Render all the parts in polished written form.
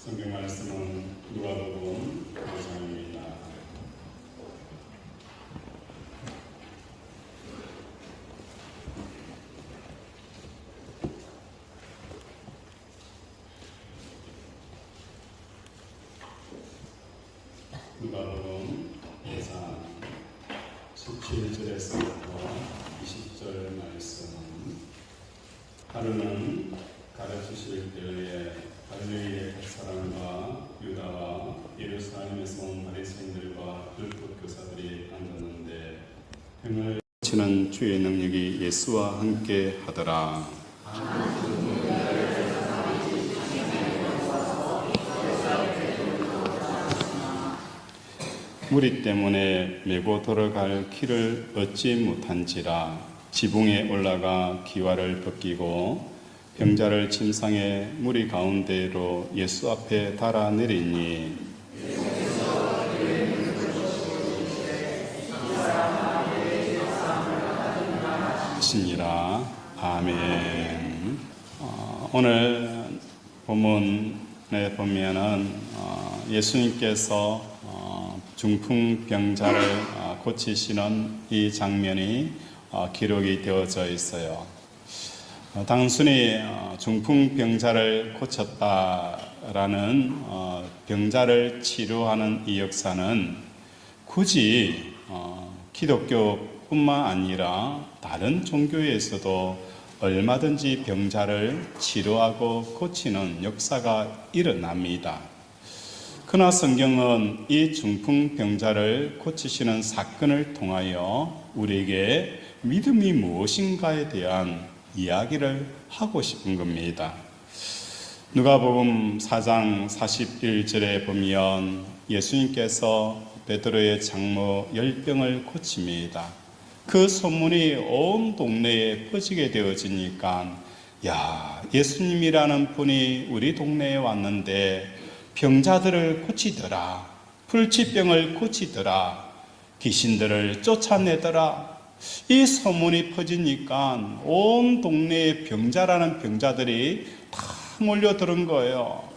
성경 말씀은 누가복음 5장입니다. 누가복음 5장 17절에서부터 20절 말씀. 하루는 가르치실 때에 갈릴리의 갓사람과 유다와 예루살렘에서 온 바리새인들과 율법 교사들이 앉았는데 병을 고치는 주의 능력이 예수와 함께 하더라. 무리 때문에 메고 돌아갈 길을 얻지 못한지라 지붕에 올라가 기와를 벗기고 병자를 침상에 무리 가운데로 예수 앞에 달아 내리니 시니라. 아멘. 오늘 본문에 보면은 예수님께서 중풍병자를 고치시는 이 장면이 기록이 되어져 있어요. 단순히 중풍병자를 고쳤다라는 병자를 치료하는 이 역사는 굳이 기독교뿐만 아니라 다른 종교에서도 얼마든지 병자를 치료하고 고치는 역사가 일어납니다. 그러나 성경은 이 중풍병자를 고치시는 사건을 통하여 우리에게 믿음이 무엇인가에 대한 이야기를 하고 싶은 겁니다. 누가복음 4장 41절에 보면 예수님께서 베드로의 장모 열병을 고칩니다. 그 소문이 온 동네에 퍼지게 되어지니까 예수님이라는 분이 우리 동네에 왔는데 병자들을 고치더라, 불치병을 고치더라, 귀신들을 쫓아내더라. 이 소문이 퍼지니까 온 동네에 병자라는 병자들이 다 몰려드는 거예요.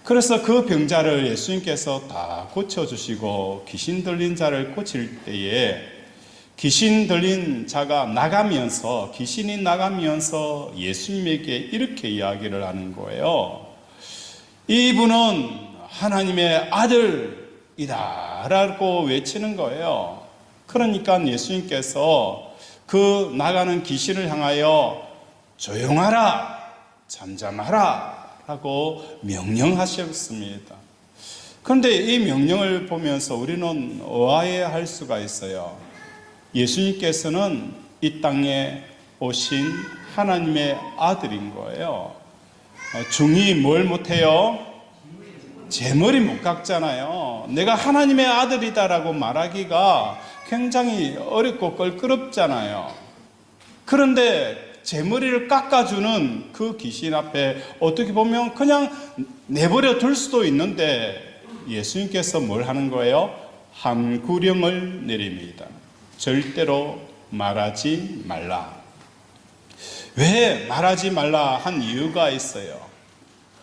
그래서 그 병자를 예수님께서 다 고쳐주시고 귀신 들린 자를 고칠 때에 귀신 들린 자가 나가면서, 귀신이 나가면서 예수님에게 이렇게 이야기를 하는 거예요. 이분은 하나님의 아들이다 라고 외치는 거예요. 그러니까 예수님께서 그 나가는 귀신을 향하여 조용하라, 잠잠하라 라고 명령하셨습니다. 그런데 이 명령을 보면서 우리는 의아해할 수가 있어요. 예수님께서는 이 땅에 오신 하나님의 아들인 거예요. 중이 뭘 못해요? 제 머리 못 깎잖아요. 내가 하나님의 아들이다라고 말하기가 굉장히 어렵고 껄끄럽잖아요. 그런데 제 머리를 깎아주는 그 귀신 앞에 어떻게 보면 그냥 내버려 둘 수도 있는데 예수님께서 뭘 하는 거예요? 한 구령을 내립니다. 절대로 말하지 말라. 왜 말하지 말라 한 이유가 있어요.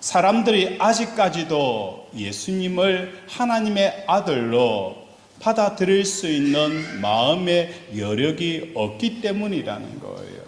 사람들이 아직까지도 예수님을 하나님의 아들로 받아들일 수 있는 마음의 여력이 없기 때문이라는 거예요.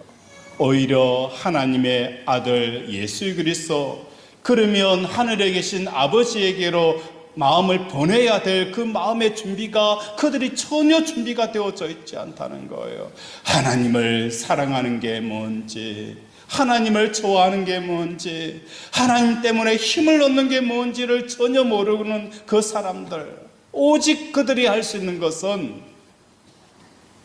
오히려 하나님의 아들 예수 그리스도, 그러면 하늘에 계신 아버지에게로 마음을 보내야 될 그 마음의 준비가 그들이 전혀 준비가 되어져 있지 않다는 거예요. 하나님을 사랑하는 게 뭔지, 하나님을 좋아하는 게 뭔지, 하나님 때문에 힘을 얻는 게 뭔지를 전혀 모르는 그 사람들, 오직 그들이 할 수 있는 것은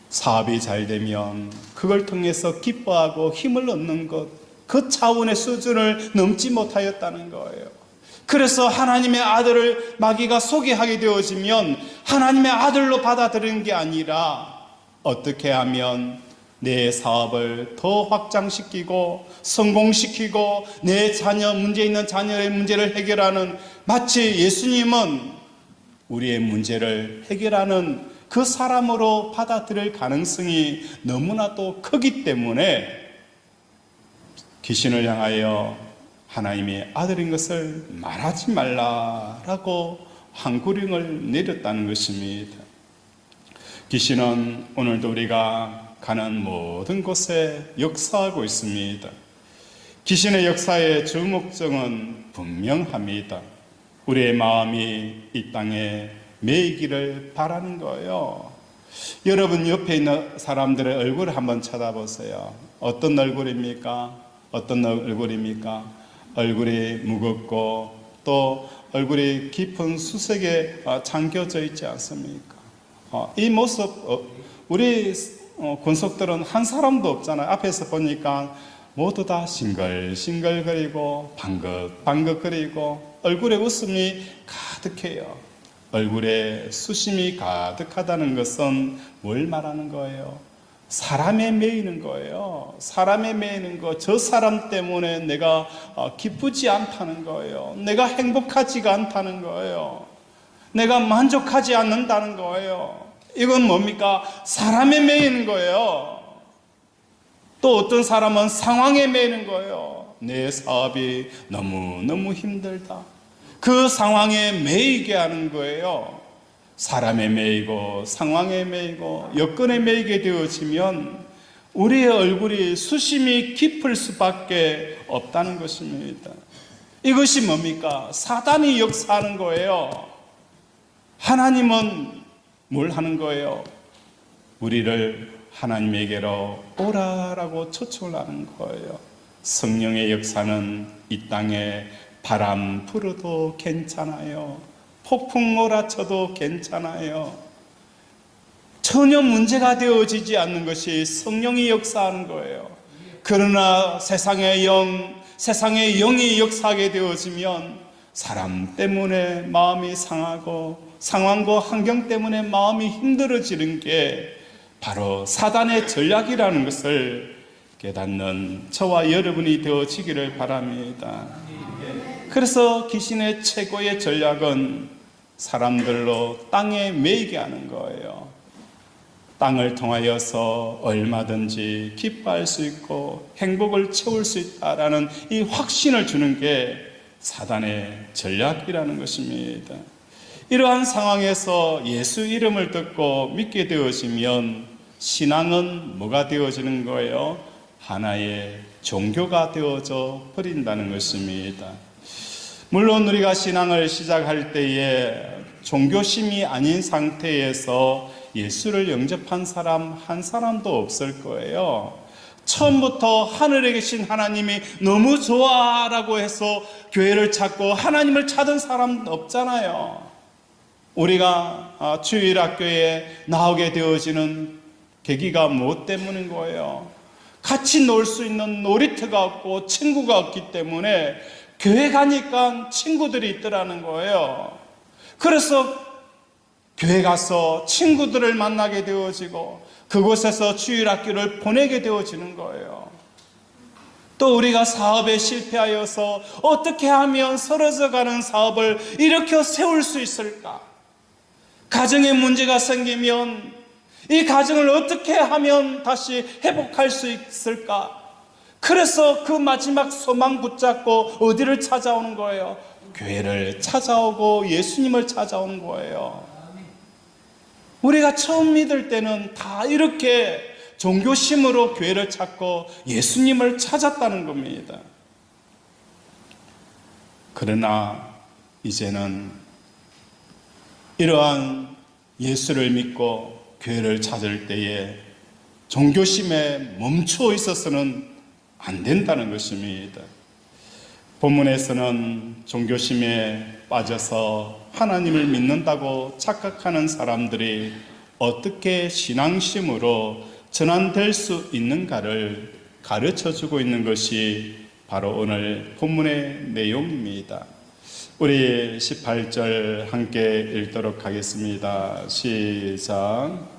사업이 잘 되면 그걸 통해서 기뻐하고 힘을 얻는 것, 그 차원의 수준을 넘지 못하였다는 거예요. 그래서 하나님의 아들을 마귀가 소개하게 되어지면 하나님의 아들로 받아들이는 게 아니라 어떻게 하면 내 사업을 더 확장시키고 성공시키고 내 자녀, 문제 있는 자녀의 문제를 해결하는, 마치 예수님은 우리의 문제를 해결하는 그 사람으로 받아들일 가능성이 너무나도 크기 때문에 귀신을 향하여 하나님의 아들인 것을 말하지 말라라고 한구령을 내렸다는 것입니다. 귀신은 오늘도 우리가 가는 모든 곳에 역사하고 있습니다. 귀신의 역사의 주 목적은 분명합니다. 우리의 마음이 이 땅에 매이기를 바라는 거예요. 여러분 옆에 있는 사람들의 얼굴을 한번 쳐다보세요. 어떤 얼굴입니까? 어떤 얼굴입니까? 얼굴이 무겁고 또 얼굴이 깊은 수색에 잠겨져 있지 않습니까? 이 모습 우리 권속들은 한 사람도 없잖아요. 앞에서 보니까 모두 다 싱글싱글거리고 방긋방긋거리고 얼굴에 웃음이 가득해요. 얼굴에 수심이 가득하다는 것은 뭘 말하는 거예요? 사람에 매이는 거예요. 사람에 매이는 거. 저 사람 때문에 내가 기쁘지 않다는 거예요. 내가 행복하지가 않다는 거예요. 내가 만족하지 않는다는 거예요. 이건 뭡니까? 사람에 매이는 거예요. 또 어떤 사람은 상황에 매이는 거예요. 내 사업이 너무너무 힘들다. 그 상황에 매이게 하는 거예요. 사람에 매이고 상황에 매이고 여건에 매이게 되어지면 우리의 얼굴이 수심이 깊을 수밖에 없다는 것입니다. 이것이 뭡니까? 사단이 역사하는 거예요. 하나님은 뭘 하는 거예요? 우리를 하나님에게로 오라라고 초청을 하는 거예요. 성령의 역사는 이 땅에 바람 불어도 괜찮아요. 폭풍 몰아쳐도 괜찮아요. 전혀 문제가 되어지지 않는 것이 성령이 역사하는 거예요. 그러나 세상의 영이 역사하게 되어지면 사람 때문에 마음이 상하고 상황과 환경 때문에 마음이 힘들어지는 게 바로 사단의 전략이라는 것을 깨닫는 저와 여러분이 되어지기를 바랍니다. 그래서 귀신의 최고의 전략은 사람들로 땅에 매이게 하는 거예요. 땅을 통하여서 얼마든지 기뻐할 수 있고 행복을 채울 수 있다라는 이 확신을 주는 게 사단의 전략이라는 것입니다. 이러한 상황에서 예수 이름을 듣고 믿게 되어지면 신앙은 뭐가 되어지는 거예요? 하나의 종교가 되어져 버린다는 것입니다. 물론 우리가 신앙을 시작할 때에 종교심이 아닌 상태에서 예수를 영접한 사람 한 사람도 없을 거예요. 처음부터 하늘에 계신 하나님이 너무 좋아라고 해서 교회를 찾고 하나님을 찾은 사람 없잖아요. 우리가 주일학교에 나오게 되어지는 계기가 무엇 때문인 거예요? 같이 놀 수 있는 놀이터가 없고 친구가 없기 때문에 교회 가니까 친구들이 있더라는 거예요. 그래서 교회 가서 친구들을 만나게 되어지고 그곳에서 주일학교를 보내게 되어지는 거예요. 또 우리가 사업에 실패하여서 어떻게 하면 쓰러져가는 사업을 일으켜 세울 수 있을까? 가정에 문제가 생기면 이 가정을 어떻게 하면 다시 회복할 수 있을까? 그래서 그 마지막 소망 붙잡고 어디를 찾아오는 거예요? 교회를 찾아오고 예수님을 찾아오는 거예요. 우리가 처음 믿을 때는 다 이렇게 종교심으로 교회를 찾고 예수님을 찾았다는 겁니다. 그러나 이제는 이러한 예수를 믿고 교회를 찾을 때에 종교심에 멈춰 있어서는 안 된다는 것입니다. 본문에서는 종교심에 빠져서 하나님을 믿는다고 착각하는 사람들이 어떻게 신앙심으로 전환될 수 있는가를 가르쳐주고 있는 것이 바로 오늘 본문의 내용입니다. 우리 18절 함께 읽도록 하겠습니다. 시작.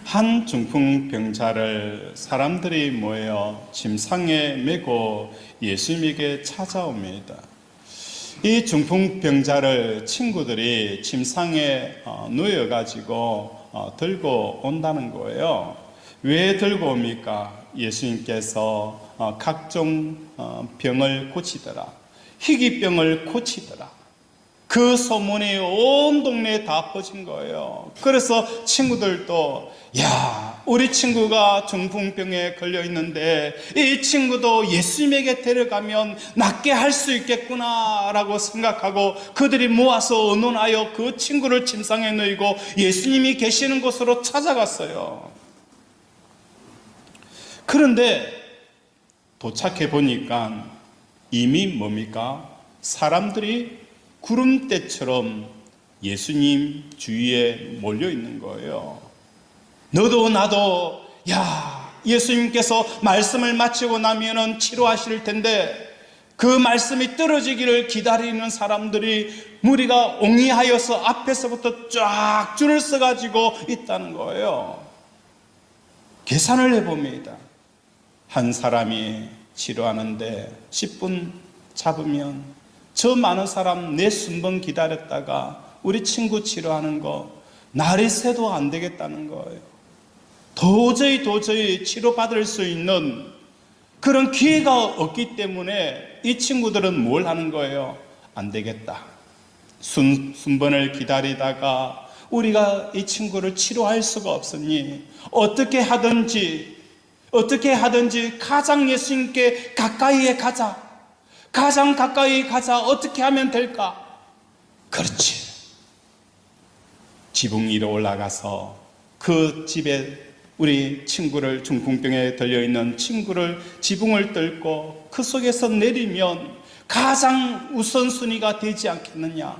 한 중풍병자를 사람들이 모여 침상에 메고 예수님에게 찾아옵니다. 이 중풍병자를 친구들이 침상에 누워가지고 들고 온다는 거예요. 왜 들고 옵니까? 예수님께서 각종 병을 고치더라, 희귀병을 고치더라, 그 소문이 온 동네에 다 퍼진 거예요. 그래서 친구들도, 야, 우리 친구가 중풍병에 걸려 있는데 이 친구도 예수님에게 데려가면 낫게 할 수 있겠구나 라고 생각하고 그들이 모아서 의논하여 그 친구를 침상에 누이고 예수님이 계시는 곳으로 찾아갔어요. 그런데 도착해 보니까 이미 뭡니까? 사람들이 구름대처럼 예수님 주위에 몰려 있는 거예요. 너도 나도, 야, 예수님께서 말씀을 마치고 나면은 치료하실 텐데 그 말씀이 떨어지기를 기다리는 사람들이 무리가 옹이하여서 앞에서부터 쫙 줄을 서가지고 있다는 거예요. 계산을 해봅니다. 한 사람이 치료하는데 10분 잡으면 저 많은 사람 내 순번 기다렸다가 우리 친구 치료하는 거 날이 새도 안 되겠다는 거예요. 도저히 치료받을 수 있는 그런 기회가 없기 때문에 이 친구들은 뭘 하는 거예요? 안 되겠다. 순번을 기다리다가 우리가 이 친구를 치료할 수가 없으니 어떻게 하든지 가장 예수님께 가까이에 가자. 가장 가까이 가자. 어떻게 하면 될까? 그렇지. 지붕 위로 올라가서 그 집에 우리 친구를, 중풍병에 들려있는 친구를 지붕을 뚫고 그 속에서 내리면 가장 우선순위가 되지 않겠느냐.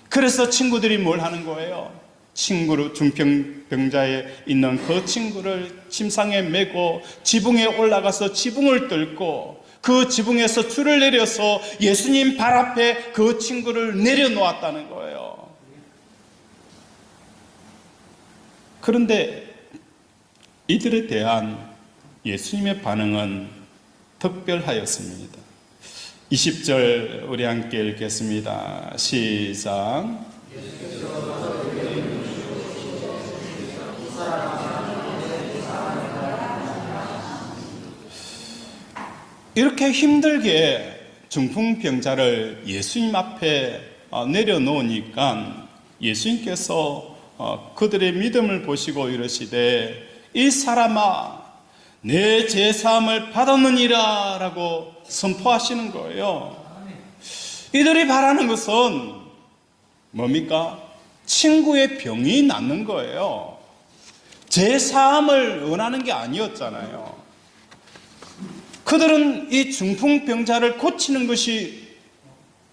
그래서 친구들이 뭘 하는 거예요? 친구를, 중풍병자에 있는 그 친구를 침상에 메고 지붕에 올라가서 지붕을 뚫고 그 지붕에서 줄을 내려서 예수님 발 앞에 그 친구를 내려놓았다는 거예요. 그런데 이들에 대한 예수님의 반응은 특별하였습니다. 20절 우리 함께 읽겠습니다. 시작. 이렇게 힘들게 중풍병자를 예수님 앞에 내려놓으니까 예수님께서 그들의 믿음을 보시고 이르시되 이 사람아 내 죄사함을 받았느니라 라고 선포하시는 거예요. 이들이 바라는 것은 뭡니까? 친구의 병이 낫는 거예요. 죄사함을 원하는 게 아니었잖아요. 그들은 이 중풍병자를 고치는 것이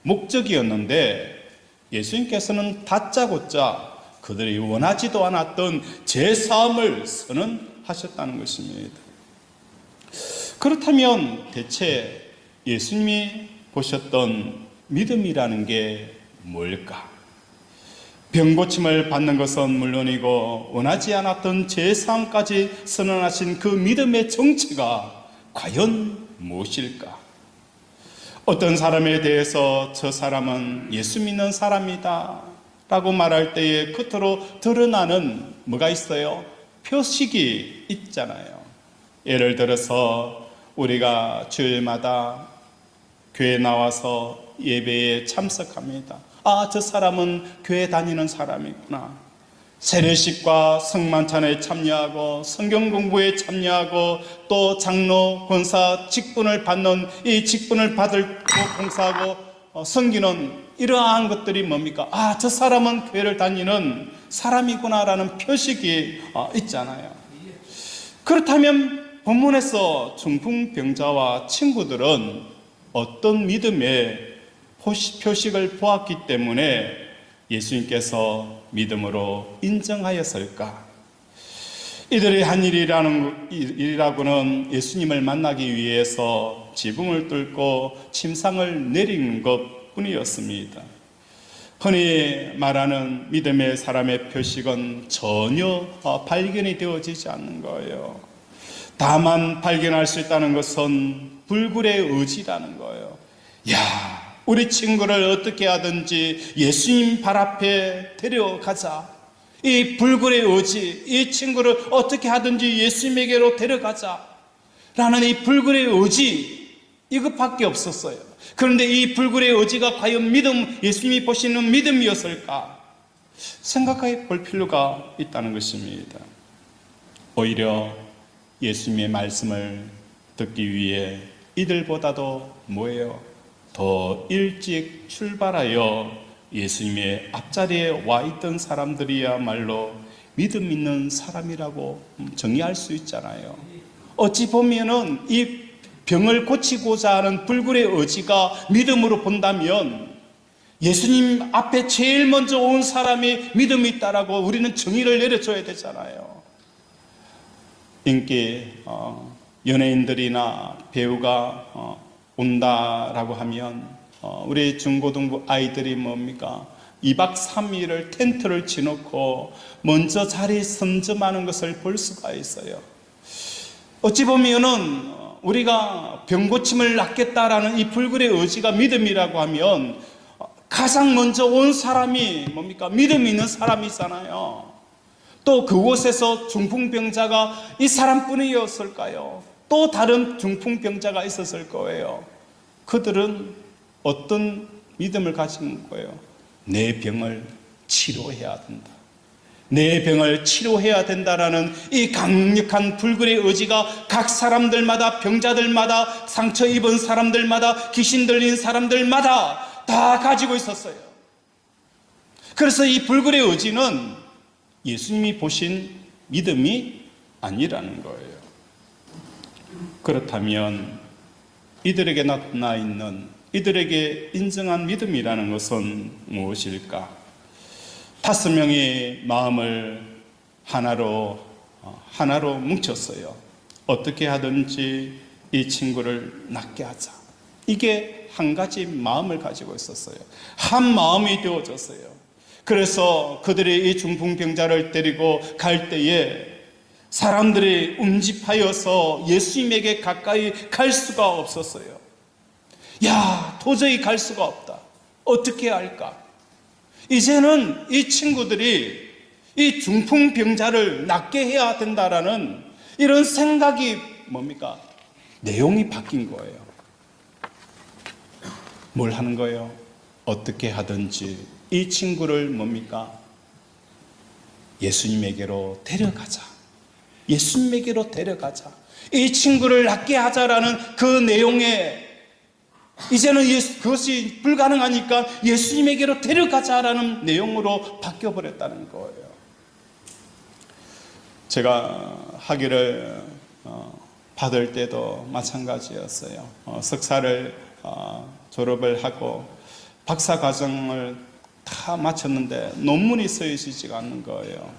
목적이었는데 예수님께서는 다짜고짜 그들이 원하지도 않았던 죄사함을 선언하셨다는 것입니다. 그렇다면 대체 예수님이 보셨던 믿음이라는 게 뭘까? 병고침을 받는 것은 물론이고 원하지 않았던 죄사함까지 선언하신 그 믿음의 정체가 과연 무엇일까? 어떤 사람에 대해서 저 사람은 예수 믿는 사람이다 라고 말할 때에 겉으로 드러나는 뭐가 있어요? 표식이 있잖아요. 예를 들어서 우리가 주일마다 교회 나와서 예배에 참석합니다. 아, 저 사람은 교회 다니는 사람이구나. 세례식과 성만찬에 참여하고 성경 공부에 참여하고 또 장로, 권사 직분을 받는 이 직분을 받고 봉사하고 섬기는 이러한 것들이 뭡니까? 아, 저 사람은 교회를 다니는 사람이구나라는 표식이 있잖아요. 그렇다면 본문에서 중풍병자와 친구들은 어떤 믿음의 표식을 보았기 때문에 예수님께서 믿음으로 인정하였을까? 이들이 한 일이라고는 예수님을 만나기 위해서 지붕을 뚫고 침상을 내리는 것 뿐이었습니다. 흔히 말하는 믿음의 사람의 표식은 전혀 발견이 되어지지 않는 거예요. 다만 발견할 수 있다는 것은 불굴의 의지라는 거예요. 야, 우리 친구를 어떻게 하든지 예수님 발 앞에 데려가자. 이 불굴의 의지, 이 친구를 어떻게 하든지 예수님에게로 데려가자라는 이 불굴의 의지, 이것밖에 없었어요. 그런데 이 불굴의 의지가 과연 예수님이 보시는 믿음이었을까? 생각해 볼 필요가 있다는 것입니다. 오히려 예수님의 말씀을 듣기 위해 이들보다도 뭐예요? 더 일찍 출발하여 예수님의 앞자리에 와 있던 사람들이야말로 믿음 있는 사람이라고 정의할 수 있잖아요. 어찌 보면은 이 병을 고치고자 하는 불굴의 의지가 믿음으로 본다면 예수님 앞에 제일 먼저 온 사람이 믿음이 있다라고 우리는 정의를 내려줘야 되잖아요. 인기 연예인들이나 배우가 온다라고 하면 우리 중고등부 아이들이 뭡니까? 2박 3일을 텐트를 치놓고 먼저 자리 선점하는 것을 볼 수가 있어요. 어찌 보면은 우리가 병고침을 낫겠다라는 이 불굴의 의지가 믿음이라고 하면 가장 먼저 온 사람이 뭡니까? 믿음 있는 사람이잖아요. 또 그곳에서 중풍병자가 이 사람뿐이었을까요? 또 다른 중풍병자가 있었을 거예요. 그들은 어떤 믿음을 가진 거예요? 내 병을 치료해야 된다. 내 병을 치료해야 된다라는 이 강력한 불굴의 의지가 각 사람들마다, 병자들마다, 상처 입은 사람들마다, 귀신 들린 사람들마다 다 가지고 있었어요. 그래서 이 불굴의 의지는 예수님이 보신 믿음이 아니라는 거예요. 그렇다면 이들에게 나타나 있는, 이들에게 인정한 믿음이라는 것은 무엇일까? 5명의 마음을 하나로 뭉쳤어요. 어떻게 하든지 이 친구를 낫게 하자. 이게 한 가지 마음을 가지고 있었어요. 한 마음이 되어졌어요. 그래서 그들이 이 중풍병자를 데리고 갈 때에 사람들이 움집하여서 예수님에게 가까이 갈 수가 없었어요. 야, 도저히 갈 수가 없다. 어떻게 할까? 이제는 이 친구들이 이 중풍병자를 낫게 해야 된다라는 이런 생각이 뭡니까? 내용이 바뀐 거예요. 뭘 하는 거예요? 어떻게 하든지 이 친구를 뭡니까? 예수님에게로 데려가자. 예수님에게로 데려가자. 이 친구를 낫게 하자라는 그 내용에 이제는 그것이 불가능하니까 예수님에게로 데려가자라는 내용으로 바뀌어버렸다는 거예요. 제가 학위를 받을 때도 마찬가지였어요. 석사를 졸업을 하고 박사 과정을 다 마쳤는데 논문이 쓰여지지가 않는 거예요.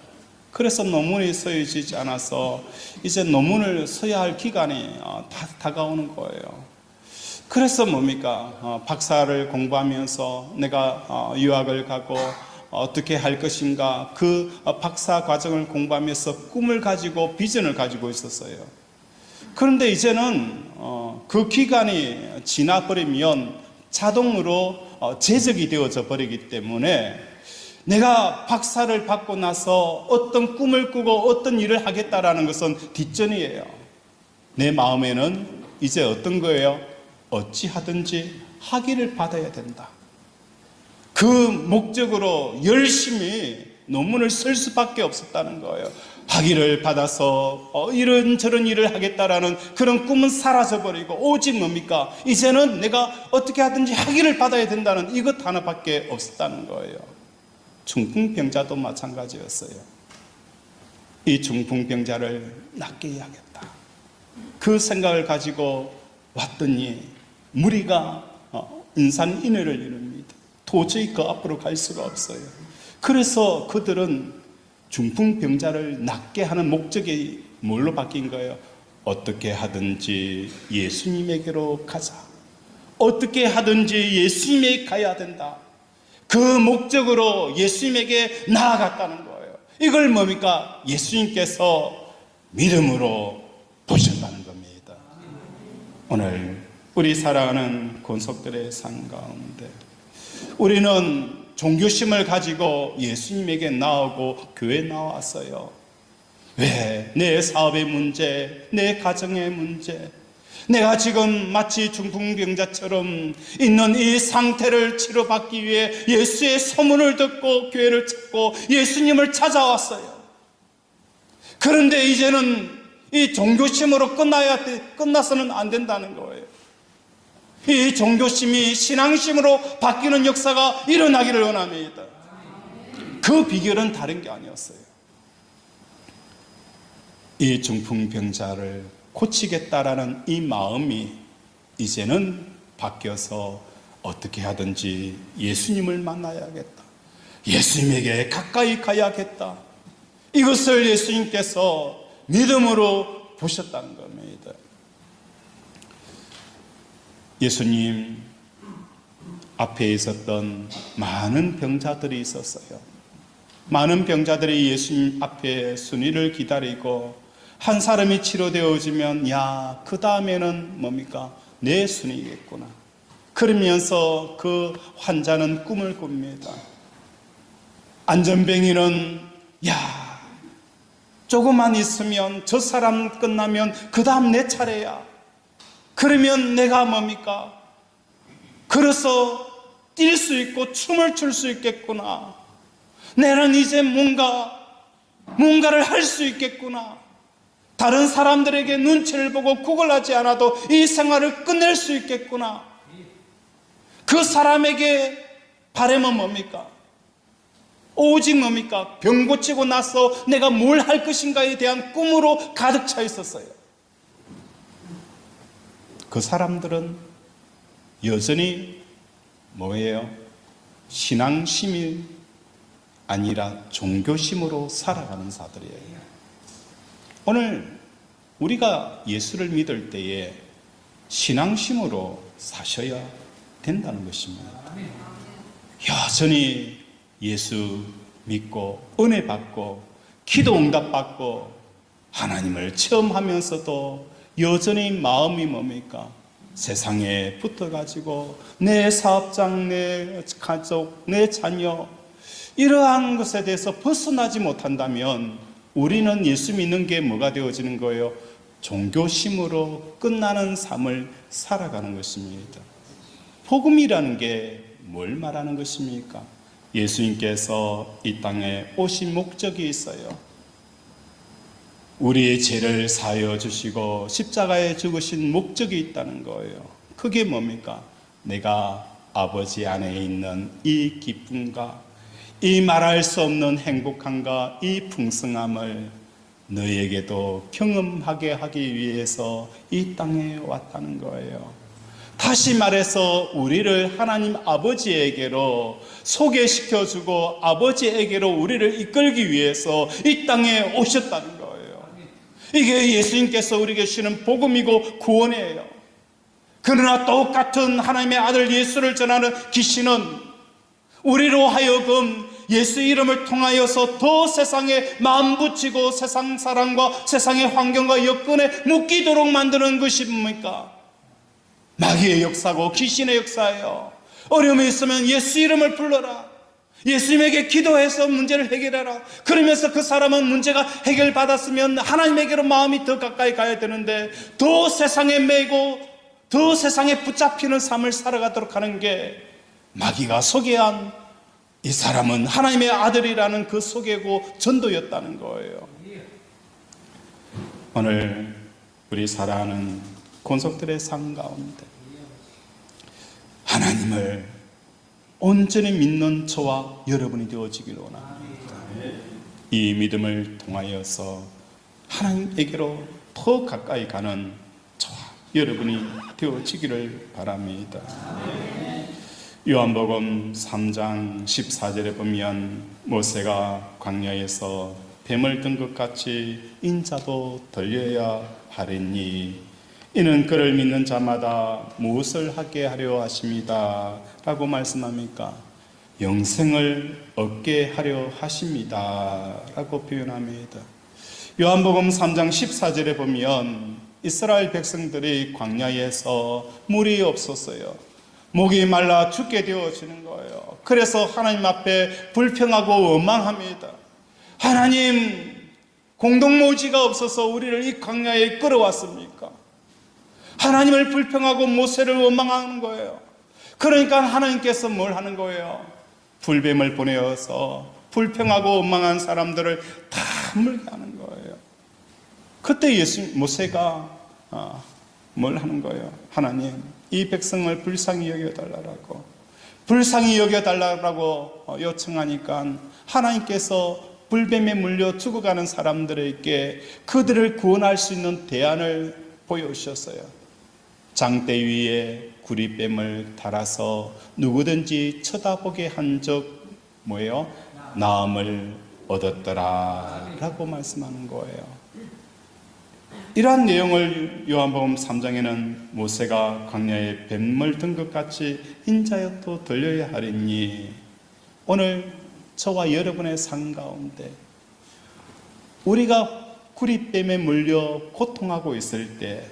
그래서 논문이 쓰여지지 않아서 이제 논문을 써야 할 기간이 다가오는 거예요. 그래서 뭡니까? 박사를 공부하면서 내가 유학을 가고 어떻게 할 것인가, 그 박사 과정을 공부하면서 꿈을 가지고 비전을 가지고 있었어요. 그런데 이제는 그 기간이 지나버리면 자동으로 제적이 되어져 버리기 때문에 내가 박사를 받고 나서 어떤 꿈을 꾸고 어떤 일을 하겠다라는 것은 뒷전이에요. 내 마음에는 이제 어떤 거예요? 어찌하든지 학위를 받아야 된다. 그 목적으로 열심히 논문을 쓸 수밖에 없었다는 거예요. 학위를 받아서 이런저런 일을 하겠다라는 그런 꿈은 사라져버리고 오직 뭡니까? 이제는 내가 어떻게 하든지 학위를 받아야 된다는 이것 하나밖에 없었다는 거예요. 중풍병자도 마찬가지였어요. 이 중풍병자를 낫게 해야겠다. 그 생각을 가지고 왔더니 무리가 인산인해를 이룹니다. 도저히 그 앞으로 갈 수가 없어요. 그래서 그들은 중풍병자를 낫게 하는 목적이 뭘로 바뀐 거예요? 어떻게 하든지 예수님에게로 가자. 어떻게 하든지 예수님에게 가야 된다. 그 목적으로 예수님에게 나아갔다는 거예요. 이걸 뭡니까? 예수님께서 믿음으로 보셨다는 겁니다. 오늘 우리 사랑하는 권속들의 삶 가운데 우리는 종교심을 가지고 예수님에게 나오고 교회에 나왔어요. 왜? 내 사업의 문제, 내 가정의 문제, 내가 지금 마치 중풍병자처럼 있는 이 상태를 치료받기 위해 예수의 소문을 듣고 교회를 찾고 예수님을 찾아왔어요. 그런데 이제는 이 종교심으로 끝나서는 안 된다는 거예요. 이 종교심이 신앙심으로 바뀌는 역사가 일어나기를 원합니다. 그 비결은 다른 게 아니었어요. 이 중풍병자를 고치겠다라는 이 마음이 이제는 바뀌어서 어떻게 하든지 예수님을 만나야겠다, 예수님에게 가까이 가야겠다, 이것을 예수님께서 믿음으로 보셨다는 겁니다. 예수님 앞에 있었던 많은 병자들이 있었어요. 많은 병자들이 예수님 앞에 순위를 기다리고 한 사람이 치료되어지면 그 다음에는 뭡니까? 내 순위겠구나. 그러면서 그 환자는 꿈을 꿉니다. 안전뱅이는 조금만 있으면 저 사람 끝나면 그 다음 내 차례야. 그러면 내가 뭡니까? 그래서 뛸 수 있고 춤을 출 수 있겠구나. 나는 이제 뭔가를 할 수 있겠구나. 다른 사람들에게 눈치를 보고 구걸하지 않아도 이 생활을 끝낼 수 있겠구나. 그 사람에게 바람은 뭡니까? 오직 뭡니까? 병 고치고 나서 내가 뭘 할 것인가에 대한 꿈으로 가득 차 있었어요. 그 사람들은 여전히 뭐예요? 신앙심이 아니라 종교심으로 살아가는 자들이에요. 오늘 우리가 예수를 믿을 때에 신앙심으로 사셔야 된다는 것입니다. 여전히 예수 믿고 은혜 받고 기도 응답 받고 하나님을 체험하면서도 여전히 마음이 뭡니까? 세상에 붙어가지고 내 사업장, 내 가족, 내 자녀 이러한 것에 대해서 벗어나지 못한다면 우리는 예수 믿는 게 뭐가 되어지는 거예요? 종교심으로 끝나는 삶을 살아가는 것입니다. 복음이라는 게 뭘 말하는 것입니까? 예수님께서 이 땅에 오신 목적이 있어요. 우리의 죄를 사하여 주시고 십자가에 죽으신 목적이 있다는 거예요. 그게 뭡니까? 내가 아버지 안에 있는 이 기쁨과 이 말할 수 없는 행복함과 이 풍성함을 너에게도 경험하게 하기 위해서 이 땅에 왔다는 거예요. 다시 말해서 우리를 하나님 아버지에게로 소개시켜주고 아버지에게로 우리를 이끌기 위해서 이 땅에 오셨다는 거예요. 이게 예수님께서 우리에게 주시는 복음이고 구원이에요. 그러나 똑같은 하나님의 아들 예수를 전하는 귀신은 우리로 하여금 예수 이름을 통하여서 더 세상에 마음 붙이고 세상 사랑과 세상의 환경과 여건에 묶이도록 만드는 것이 뭡니까? 마귀의 역사고 귀신의 역사예요. 어려움이 있으면 예수 이름을 불러라. 예수님에게 기도해서 문제를 해결해라. 그러면서 그 사람은 문제가 해결받았으면 하나님에게로 마음이 더 가까이 가야 되는데 더 세상에 매이고 더 세상에 붙잡히는 삶을 살아가도록 하는 게 마귀가 소개한 이 사람은 하나님의 아들이라는 그 소개고 전도였다는 거예요. 오늘 우리 사랑하는 권속들의 삶 가운데 하나님을 온전히 믿는 저와 여러분이 되어지기를 원합니다. 이 믿음을 통하여서 하나님에게로 더 가까이 가는 저와 여러분이 되어지기를 바랍니다. 요한복음 3장 14절에 보면 모세가 광야에서 뱀을 든 것 같이 인자도 들려야 하리니 이는 그를 믿는 자마다 무엇을 하게 하려 하십니다 라고 말씀합니까? 영생을 얻게 하려 하십니다 라고 표현합니다. 요한복음 3장 14절에 보면 이스라엘 백성들이 광야에서 물이 없었어요. 목이 말라 죽게 되어지는 거예요. 그래서 하나님 앞에 불평하고 원망합니다. 하나님, 공동모지가 없어서 우리를 이 광야에 끌어왔습니까? 하나님을 불평하고 모세를 원망하는 거예요. 그러니까 하나님께서 뭘 하는 거예요? 불뱀을 보내어서 불평하고 원망한 사람들을 다 물게 하는 거예요. 그때 모세가 뭘 하는 거예요? 하나님, 이 백성을 불쌍히 여겨달라고 요청하니까 하나님께서 불뱀에 물려 죽어가는 사람들에게 그들을 구원할 수 있는 대안을 보여주셨어요. 장대 위에 구리뱀을 달아서 누구든지 쳐다보게 한 적 뭐예요? 나음을 얻었더라 라고 말씀하는 거예요. 이러한 내용을 요한복음 3장에는 모세가 광야에 뱀을 든 것 같이 인자여 또 들려야 하리니, 오늘 저와 여러분의 삶 가운데 우리가 구리뱀에 물려 고통하고 있을 때,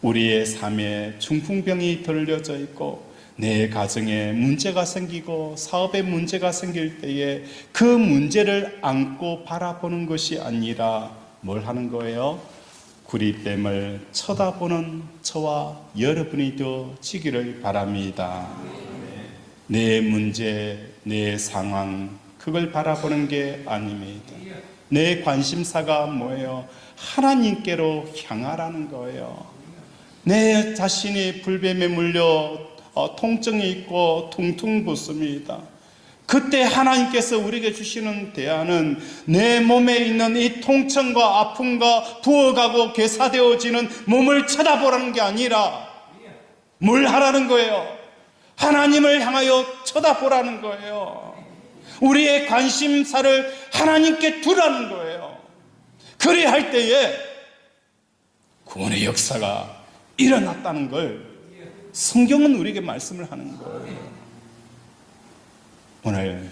우리의 삶에 중풍병이 들려져 있고 내 가정에 문제가 생기고 사업에 문제가 생길 때에 그 문제를 안고 바라보는 것이 아니라 뭘 하는 거예요? 구리뱀을 쳐다보는 저와 여러분이 되어지기를 바랍니다. 내 문제, 내 상황, 그걸 바라보는 게 아닙니다. 내 관심사가 뭐예요? 하나님께로 향하라는 거예요. 내 자신이 불뱀에 물려 통증이 있고 퉁퉁 붓습니다. 그때 하나님께서 우리에게 주시는 대안은 내 몸에 있는 이 통증과 아픔과 부어가고 괴사되어지는 몸을 쳐다보라는 게 아니라 뭘 하라는 거예요? 하나님을 향하여 쳐다보라는 거예요. 우리의 관심사를 하나님께 두라는 거예요. 그래야 할 때에 구원의 역사가 일어났다는 걸 성경은 우리에게 말씀을 하는 거예요. 오늘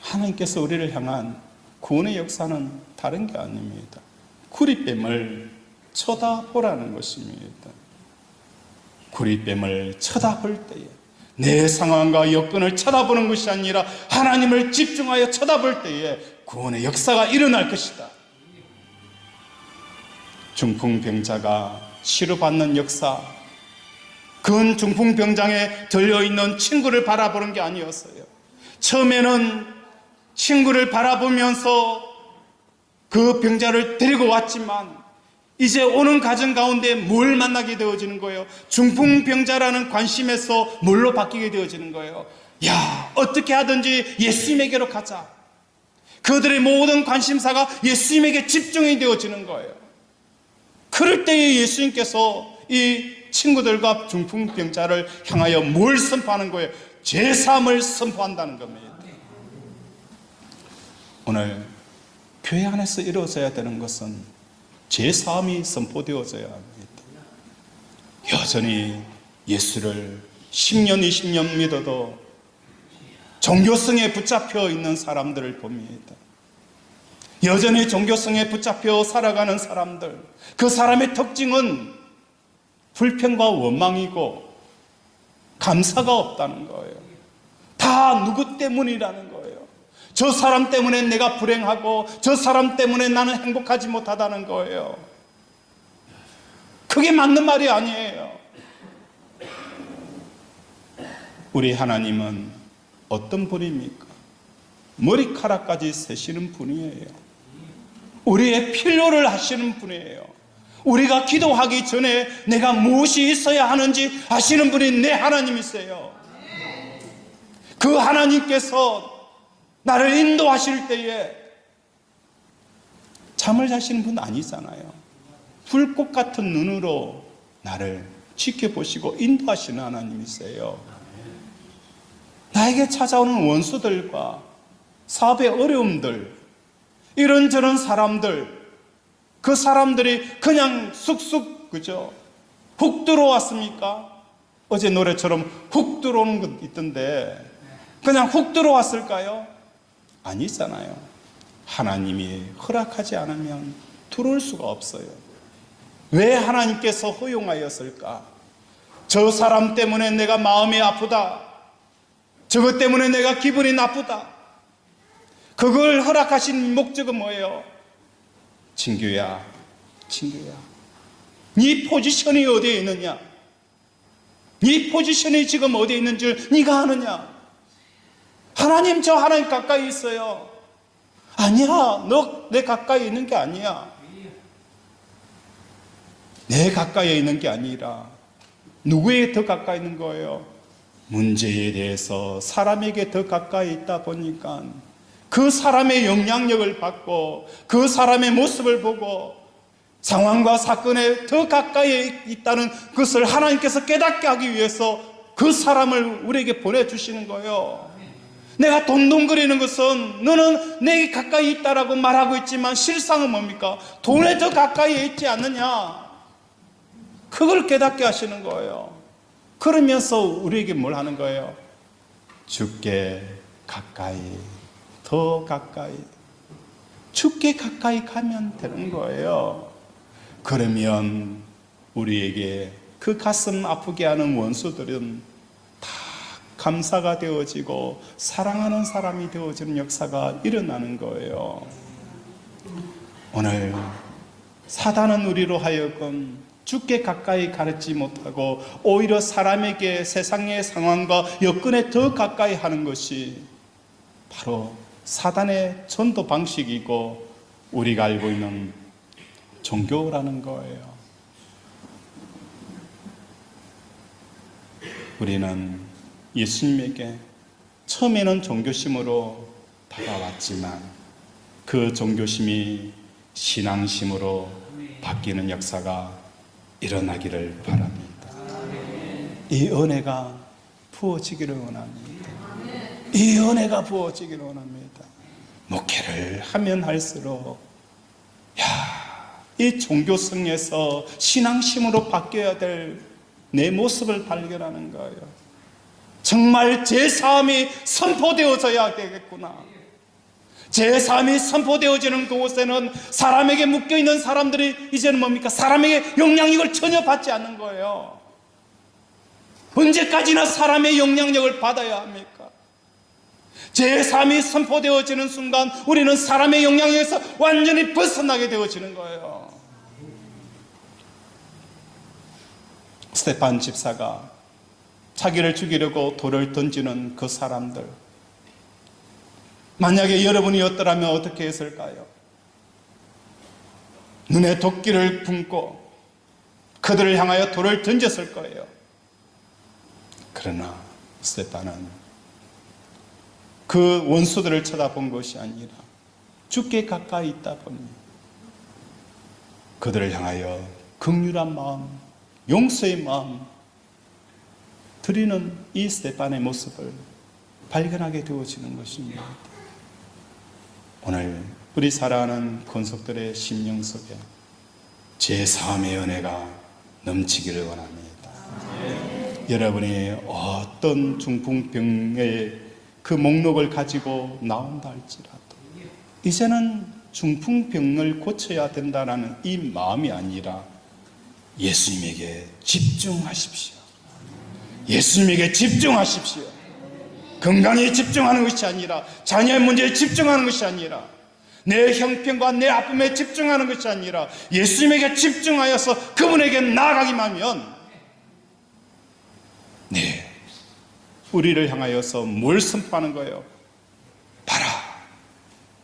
하나님께서 우리를 향한 구원의 역사는 다른 게 아닙니다. 구리뱀을 쳐다보라는 것입니다. 구리뱀을 쳐다볼 때에 내 상황과 여건을 쳐다보는 것이 아니라 하나님을 집중하여 쳐다볼 때에 구원의 역사가 일어날 것이다. 중풍병자가 치료받는 역사, 그건 중풍병장에 들려있는 친구를 바라보는 게 아니었어요. 처음에는 친구를 바라보면서 그 병자를 데리고 왔지만 이제 오는 과정 가운데 뭘 만나게 되어지는 거예요? 중풍병자라는 관심에서 뭘로 바뀌게 되어지는 거예요? 야, 어떻게 하든지 예수님에게로 가자. 그들의 모든 관심사가 예수님에게 집중이 되어지는 거예요. 그럴 때에 예수님께서 이 친구들과 중풍병자를 향하여 뭘 선포하는 거예요? 제3을 선포한다는 겁니다. 오늘 교회 안에서 이루어져야 되는 것은 제3이 선포되어져야 합니다. 여전히 예수를 10년, 20년 믿어도 종교성에 붙잡혀 있는 사람들을 봅니다. 여전히 종교성에 붙잡혀 살아가는 사람들, 그 사람의 특징은 불평과 원망이고 감사가 없다는 거예요. 다 누구 때문이라는 거예요. 저 사람 때문에 내가 불행하고 저 사람 때문에 나는 행복하지 못하다는 거예요. 그게 맞는 말이 아니에요. 우리 하나님은 어떤 분입니까? 머리카락까지 세시는 분이에요. 우리의 필요를 하시는 분이에요. 우리가 기도하기 전에 내가 무엇이 있어야 하는지 아시는 분이 내 하나님이세요. 그 하나님께서 나를 인도하실 때에 잠을 자시는 분 아니잖아요. 불꽃 같은 눈으로 나를 지켜보시고 인도하시는 하나님이세요. 나에게 찾아오는 원수들과 사업의 어려움들, 이런저런 사람들, 그 사람들이 그냥 쑥쑥, 그죠? 훅 들어왔습니까? 어제 노래처럼 훅 들어오는 것 있던데 그냥 훅 들어왔을까요? 아니잖아요. 하나님이 허락하지 않으면 들어올 수가 없어요. 왜 하나님께서 허용하였을까? 저 사람 때문에 내가 마음이 아프다. 저것 때문에 내가 기분이 나쁘다. 그걸 허락하신 목적은 뭐예요? 친구야, 친구야, 네 포지션이 어디에 있느냐? 네 포지션이 지금 어디에 있는 줄 네가 아느냐? 하나님, 저 하나님 가까이 있어요. 아니야, 너 내 가까이 있는 게 아니야. 내 가까이 있는 게 아니라 누구에게 더 가까이 있는 거예요? 문제에 대해서 사람에게 더 가까이 있다 보니까 그 사람의 영향력을 받고 그 사람의 모습을 보고 상황과 사건에 더 가까이 있다는 것을 하나님께서 깨닫게 하기 위해서 그 사람을 우리에게 보내주시는 거예요. 내가 동동거리는 것은 너는 내게 가까이 있다라고 말하고 있지만 실상은 뭡니까? 돈에 더 가까이 있지 않느냐? 그걸 깨닫게 하시는 거예요. 그러면서 우리에게 뭘 하는 거예요? 주께 가까이, 더 가까이, 주께 가까이 가면 되는 거예요. 그러면 우리에게 그 가슴 아프게 하는 원수들은 다 감사가 되어지고 사랑하는 사람이 되어지는 역사가 일어나는 거예요. 오늘 사단은 우리로 하여금 주께 가까이 가르치지 못하고 오히려 사람에게 세상의 상황과 여건에 더 가까이 하는 것이 바로 사단의 전도 방식이고 우리가 알고 있는 종교라는 거예요. 우리는 예수님에게 처음에는 종교심으로 다가왔지만 그 종교심이 신앙심으로 바뀌는 역사가 일어나기를 바랍니다. 이 은혜가 부어지기를 원합니다. 이 은혜가 부어지기를 원합니다. 목회를 하면 할수록 이 종교성에서 신앙심으로 바뀌어야 될 내 모습을 발견하는 거예요. 정말 제사함이 선포되어져야 되겠구나. 제사함이 선포되어지는 그곳에는 사람에게 묶여있는 사람들이 이제는 뭡니까? 사람에게 영향력을 전혀 받지 않는 거예요. 언제까지나 사람의 영향력을 받아야 합니까? 제사함이 선포되어지는 순간 우리는 사람의 영향력에서 완전히 벗어나게 되어지는 거예요. 스테판 집사가 자기를 죽이려고 돌을 던지는 그 사람들, 만약에 여러분이었더라면 어떻게 했을까요? 눈에 도끼를 품고 그들을 향하여 돌을 던졌을 거예요. 그러나 스테판은 그 원수들을 쳐다본 것이 아니라 주께 가까이 있다 보니 그들을 향하여 긍휼한 마음, 용서의 마음 드리는 이 스테판의 모습을 발견하게 되어지는 것입니다. 오늘 우리 사랑하는 권속들의 심령 속에 제사함의 은혜가 넘치기를 원합니다. 여러분이 어떤 중풍병의 그 목록을 가지고 나온다 할지라도 이제는 중풍병을 고쳐야 된다는 이 마음이 아니라 예수님에게 집중하십시오. 예수님에게 집중하십시오. 건강에 집중하는 것이 아니라, 자녀의 문제에 집중하는 것이 아니라, 내 형편과 내 아픔에 집중하는 것이 아니라 예수님에게 집중하여서 그분에게 나아가기만 하면, 네, 우리를 향하여서 뭘 선포하는 거예요? 봐라,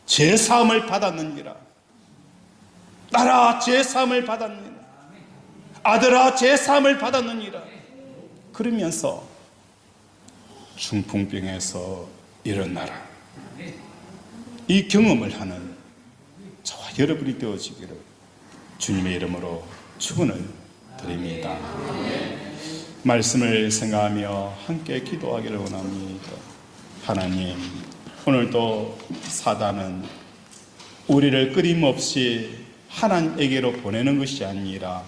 제사함을 받았느니라. 딸아, 제사함을 받았느니라. 아들아, 제사함을 받았느니라. 그러면서 중풍병에서 일어나라, 이 경험을 하는 저와 여러분이 되어지기를 주님의 이름으로 축원을 드립니다. 말씀을 생각하며 함께 기도하기를 원합니다. 하나님, 오늘도 사단은 우리를 끊임없이 하나님에게로 보내는 것이 아니라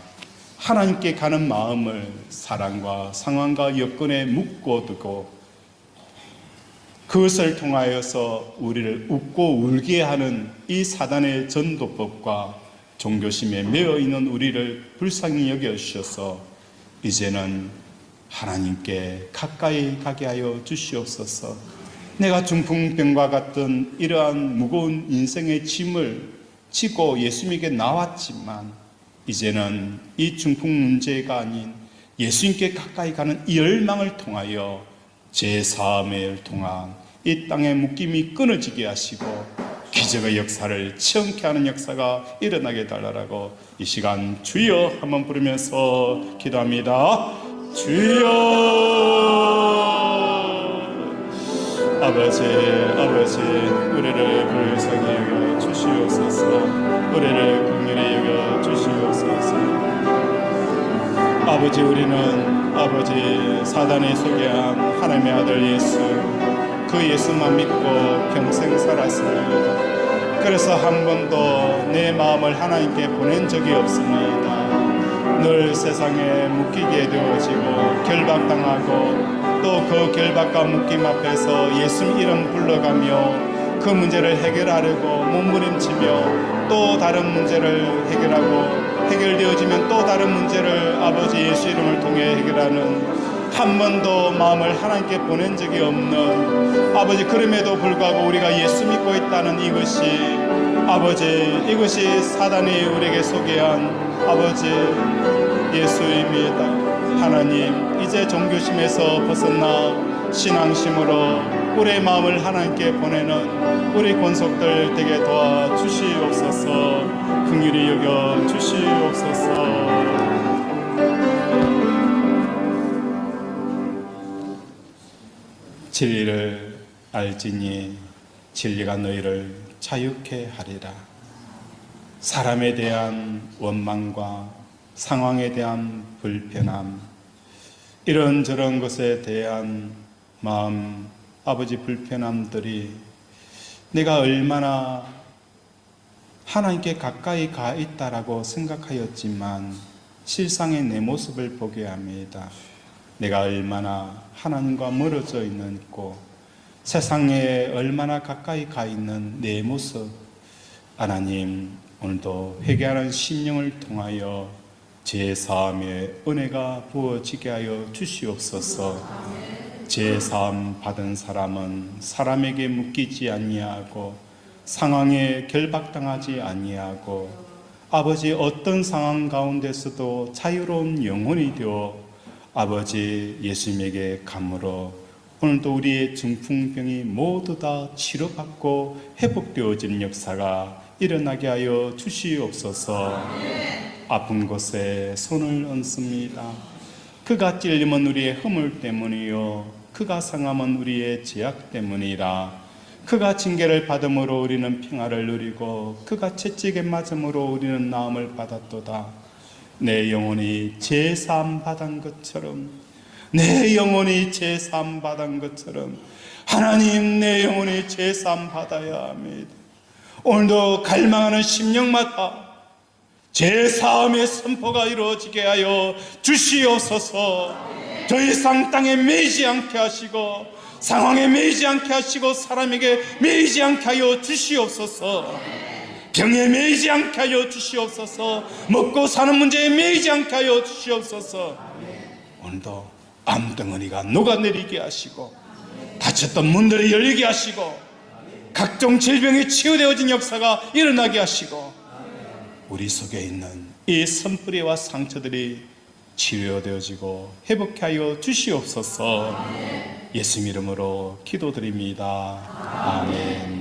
하나님께 가는 마음을 사랑과 상황과 여건에 묶어두고 그것을 통하여서 우리를 웃고 울게 하는 이 사단의 전도법과 종교심에 매여 있는 우리를 불쌍히 여겨주셔서 이제는 하나님께 가까이 가게 하여 주시옵소서. 내가 중풍병과 같은 이러한 무거운 인생의 짐을 지고 예수님에게 나왔지만 이제는 이 중풍 문제가 아닌 예수님께 가까이 가는 이 열망을 통하여 제 사함을 통한 이 땅의 묶임이 끊어지게 하시고 기적의 역사를 체험케 하는 역사가 일어나게 달라고 이 시간 주여 한번 부르면서 기도합니다. 주여. 아버지 우리를 불쌍히 여겨 주시옵소서. 우리를 긍휼히 여겨 주시옵소서. 아버지, 우리는 아버지 사단이 소개한 하나님의 아들 예수, 그 예수만 믿고 평생 살았습니다. 그래서 한 번도 내 마음을 하나님께 보낸 적이 없습니다. 늘 세상에 묶이게 되어지고 결박당하고 또 그 결박과 묶임 앞에서 예수님 이름 불러가며 그 문제를 해결하려고 몸부림치며 또 다른 문제를 해결하고 해결되어지면 또 다른 문제를 아버지 예수 이름을 통해 해결하는, 한 번도 마음을 하나님께 보낸 적이 없는 아버지, 그럼에도 불구하고 우리가 예수 믿고 있다는 이것이 사단이 우리에게 소개한 아버지 예수입니다. 하나님, 이제 종교심에서 벗어나 신앙심으로 우리의 마음을 하나님께 보내는 우리 권속들 되게 도와주시옵소서. 긍휼히 여겨 주시옵소서. 진리를 알지니 진리가 너희를 자유케 하리라. 사람에 대한 원망과 상황에 대한 불편함, 이런저런 것에 대한 마음, 아버지 불편함들이 내가 얼마나 하나님께 가까이 가 있다라고 생각하였지만 실상의 내 모습을 보게 합니다. 내가 얼마나 하나님과 멀어져 있고 세상에 얼마나 가까이 가 있는 내 모습, 하나님 오늘도 회개하는 심령을 통하여 제 사함의 은혜가 부어지게 하여 주시옵소서. 제 사함 받은 사람은 사람에게 묶이지 아니하고 상황에 결박당하지 아니하고 아버지 어떤 상황 가운데서도 자유로운 영혼이 되어 아버지 예수님에게 감으로 오늘도 우리의 중풍병이 모두 다 치료받고 회복되어지는 역사가 일어나게 하여 주시옵소서. 아픈 곳에 손을 얹습니다. 그가 찔림은 우리의 허물 때문이요 그가 상함은 우리의 죄악 때문이라. 그가 징계를 받음으로 우리는 평화를 누리고 그가 채찍에 맞음으로 우리는 나음을 받았도다. 내 영혼이 제사함 받은 것처럼, 내 영혼이 제사함 받은 것처럼 하나님, 내 영혼이 제사함 받아야 합니다. 오늘도 갈망하는 심령마다 제사함의 선포가 이루어지게 하여 주시옵소서. 더 이상 땅에 매이지 않게 하시고 상황에 매이지 않게 하시고 사람에게 매이지 않게 하여 주시옵소서. 병에 매이지 않게 하여 주시옵소서. 먹고 사는 문제에 매이지 않게 하여 주시옵소서. 오늘도 암덩어리가 녹아내리게 하시고 닫혔던 문들이 열리게 하시고 각종 질병이 치유되어진 역사가 일어나게 하시고 우리 속에 있는 이 선뿌리와 상처들이 치료되어지고 회복케 하여 주시옵소서. 예수 이름으로 기도드립니다. 아멘.